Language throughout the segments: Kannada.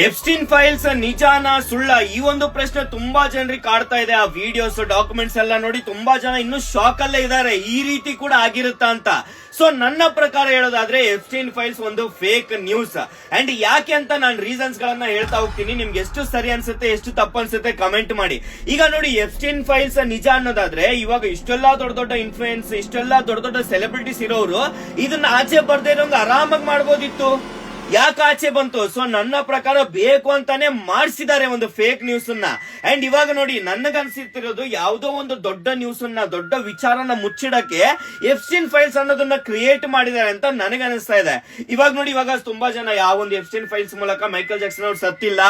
ಎಪ್ಸ್ಟೀನ್ ಫೈಲ್ಸ್ ನಿಜಾನ ಸುಳ್ಳ ಈ ಒಂದು ಪ್ರಶ್ನೆ ತುಂಬಾ ಜನರಿಗೆ ಕಾಡ್ತಾ ಇದೆ. ಆ ವಿಡಿಯೋಸ್ ಡಾಕ್ಯುಮೆಂಟ್ಸ್ ಎಲ್ಲ ನೋಡಿ ತುಂಬಾ ಜನ ಇನ್ನು ಶಾಕ್ ಅಲ್ಲೇ ಇದ್ದಾರೆ, ಈ ರೀತಿ ಕೂಡ ಆಗಿರುತ್ತಾ ಅಂತ. ಸೊ ನನ್ನ ಪ್ರಕಾರ ಹೇಳೋದಾದ್ರೆ ಎಪ್ಸ್ಟೀನ್ ಫೈಲ್ಸ್ ಒಂದು ಫೇಕ್ ನ್ಯೂಸ್. ಅಂಡ್ ಯಾಕೆ ಅಂತ ನಾನು ರೀಸನ್ಸ್ ಗಳನ್ನ ಹೇಳ್ತಾ ಹೋಗ್ತೀನಿ. ನಿಮ್ಗೆ ಎಷ್ಟು ಸರಿ ಅನ್ಸುತ್ತೆ ಎಷ್ಟು ತಪ್ಪು ಅನ್ಸುತ್ತೆ ಕಮೆಂಟ್ ಮಾಡಿ. ಈಗ ನೋಡಿ, ಎಪ್ಸ್ಟೀನ್ ಫೈಲ್ಸ್ ನಿಜ ಅನ್ನೋದಾದ್ರೆ ಇವಾಗ ಇಷ್ಟೆಲ್ಲಾ ದೊಡ್ಡ ದೊಡ್ಡ ಇನ್ಫ್ಲೂಯೆನ್ಸ್, ಇಷ್ಟೆಲ್ಲಾ ದೊಡ್ಡ ದೊಡ್ಡ ಸೆಲೆಬ್ರಿಟೀಸ್ ಇರೋರು ಇದನ್ನ ಆಚೆ ಬರ್ದೇ ಇರೋಂಗ್ ಆರಾಮಾಗಿ ಮಾಡ್ಬೋದಿತ್ತು. ಯಾಕೆ ಆಚೆ ಬಂತು? ಸೊ ನನ್ನ ಪ್ರಕಾರ ಬೇಕು ಅಂತಾನೆ ಮಾಡಿಸಿದ್ದಾರೆ ಒಂದು ಫೇಕ್ ನ್ಯೂಸ್ ಅನ್ನ. ಅಂಡ್ ಇವಾಗ ನೋಡಿ, ನನಗನ್ಸಿರ್ತಿರೋದು ಯಾವುದೋ ಒಂದು ದೊಡ್ಡ ನ್ಯೂಸ್ ಅನ್ನ, ದೊಡ್ಡ ವಿಚಾರನ ಮುಚ್ಚಿಡಕ್ಕೆ ಎಪ್ಸ್ಟೀನ್ ಫೈಲ್ಸ್ ಅನ್ನೋದನ್ನ ಕ್ರಿಯೇಟ್ ಮಾಡಿದ್ದಾರೆ ಅಂತ ನನಗನ್ನಿಸ್ತಾ ಇದೆ. ಇವಾಗ ನೋಡಿ, ಇವಾಗ ತುಂಬಾ ಜನ ಯಾವ ಒಂದು ಎಪ್ಸ್ಟೀನ್ ಫೈಲ್ಸ್ ಮೂಲಕ ಮೈಕಲ್ ಜಾಕ್ಸನ್ ಅವ್ರು ಸತ್ತಿಲ್ಲ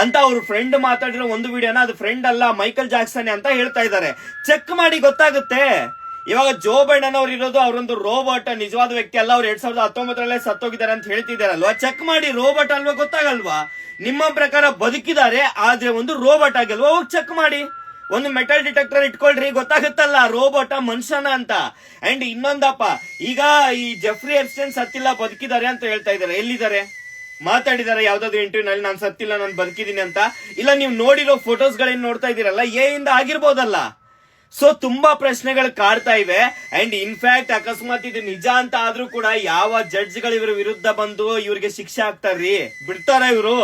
ಅಂತ ಅವ್ರ ಫ್ರೆಂಡ್ ಮಾತಾಡಿರೋ ಒಂದು ವಿಡಿಯೋನ ಅದು ಫ್ರೆಂಡ್ ಅಲ್ಲ ಮೈಕಲ್ ಜಾಕ್ಸನ್ ಅಂತ ಹೇಳ್ತಾ ಇದ್ದಾರೆ. ಚೆಕ್ ಮಾಡಿ ಗೊತ್ತಾಗುತ್ತೆ. ಇವಾಗ ಜೋ ಬೈಡನ್ ಅವ್ರು ಇರೋದು ಅವರೊಂದು ರೋಬೋಟ್, ನಿಜವಾದ ವ್ಯಕ್ತಿ ಅಲ್ಲ. ಅವ್ರು 2019 ಸತ್ತೋಗಿದ್ದಾರೆ ಅಂತ ಹೇಳ್ತಿದಾರಲ್ವಾ, ಚೆಕ್ ಮಾಡಿ. ರೋಬೋಟ್ ಅಲ್ವಾ ಗೊತ್ತಾಗಲ್ವಾ? ನಿಮ್ಮ ಪ್ರಕಾರ ಬದುಕಿದ್ದಾರೆ ಆದ್ರೆ ಒಂದು ರೋಬೋಟ್ ಆಗಿಲ್ವಾ? ಹೋಗಿ ಚೆಕ್ ಮಾಡಿ. ಒಂದು ಮೆಟಲ್ ಡಿಟೆಕ್ಟರ್ ಇಟ್ಕೊಳ್ರಿ, ಗೊತ್ತಾಗುತ್ತಲ್ಲ ರೋಬೋಟ ಮನುಷ್ಯನ ಅಂತ. ಅಂಡ್ ಇನ್ನೊಂದಪ್ಪ, ಈಗ ಈ ಜೆಫ್ರಿ ಎಪ್ಸ್ಟೈನ್ ಸತ್ತಿಲ್ಲ ಬದುಕಿದ್ದಾರೆ ಅಂತ ಹೇಳ್ತಾ ಇದಾರೆ. ಎಲ್ಲಿದ್ದಾರೆ? ಮಾತಾಡಿದಾರೆ ಯಾವ್ದಾದ್ರು ಇಂಟರ್ವ್ಯೂ ನಲ್ಲಿ ನಾನು ಸತ್ತಿಲ್ಲ ನಾನು ಬದುಕಿದೀನಿ ಅಂತ? ಇಲ್ಲ, ನೀವು ನೋಡಿರೋ ಫೋಟೋಸ್ ಗಳೇನ್ ನೋಡ್ತಾ ಇದೀರಲ್ಲ, ಇಂದ ಆಗಿರ್ಬೋದಲ್ಲ. ಸೊ ತುಂಬಾ ಪ್ರಶ್ನೆಗಳು ಕಾಡ್ತಾ ಇವೆ. ಅಂಡ್ ಇನ್ಫ್ಯಾಕ್ಟ್ ಅಕಸ್ಮಾತ್ ಇದು ನಿಜ ಅಂತ ಆದ್ರೂ ಕೂಡ ಯಾವ ಜಡ್ಜ್ ಗಳು ಇವ್ರ ವಿರುದ್ಧ ಬಂದು ಇವ್ರಿಗೆ ಶಿಕ್ಷೆ ಆಗ್ತಾರ್ರಿ? ಬಿಡ್ತಾರ ಇವರು?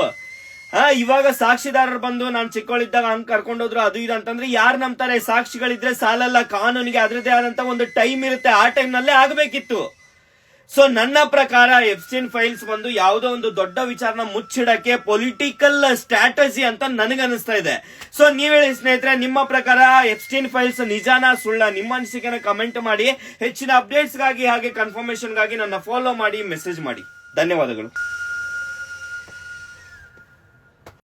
ಇವಾಗ ಸಾಕ್ಷಿದಾರರು ಬಂದು ನಾನು ಚಿಕ್ಕವಳಿದ್ದಾಗ ಹಂಗ್ ಕರ್ಕೊಂಡೋದ್ರು ಅದು ಇದು ಅಂತಂದ್ರೆ ಯಾರು ನಂಬ್ತಾರೆ? ಸಾಕ್ಷಿಗಳಿದ್ರೆ ಸಾಲಲ್ಲ, ಕಾನೂನಿಗೆ ಅದ್ರದೇ ಆದಂತ ಒಂದು ಟೈಮ್ ಇರುತ್ತೆ, ಆ ಟೈಮ್ ನಲ್ಲೇ ಆಗ್ಬೇಕಿತ್ತು. ಸೊ ನನ್ನ ಪ್ರಕಾರ ಎಪ್ಸ್ಟೀನ್ ಫೈಲ್ಸ್ ಬಂದು ಯಾವುದೋ ಒಂದು ದೊಡ್ಡ ವಿಚಾರನ ಮುಚ್ಚಿಡಕ್ಕೆ ಪೊಲಿಟಿಕಲ್ ಸ್ಟ್ರಾಟಜಿ ಅಂತ ನನಗನ್ನಿಸ್ತಾ ಇದೆ. ಸೊ ನೀವ್ ಹೇಳಿ ಸ್ನೇಹಿತರೆ, ನಿಮ್ಮ ಪ್ರಕಾರ ಎಪ್ಸ್ಟೀನ್ ಫೈಲ್ಸ್ ನಿಜಾನ ಸುಳ್ಳ? ನಿಮ್ಮ ಅನಿಸಿಕೆನ ಕಮೆಂಟ್ ಮಾಡಿ. ಹೆಚ್ಚಿನ ಅಪ್ಡೇಟ್ಸ್ ಗಾಗಿ ಹಾಗೆ ಕನ್ಫರ್ಮೇಶನ್ ಗಾಗಿ ನನ್ನ ಫಾಲೋ ಮಾಡಿ, ಮೆಸೇಜ್ ಮಾಡಿ. ಧನ್ಯವಾದಗಳು.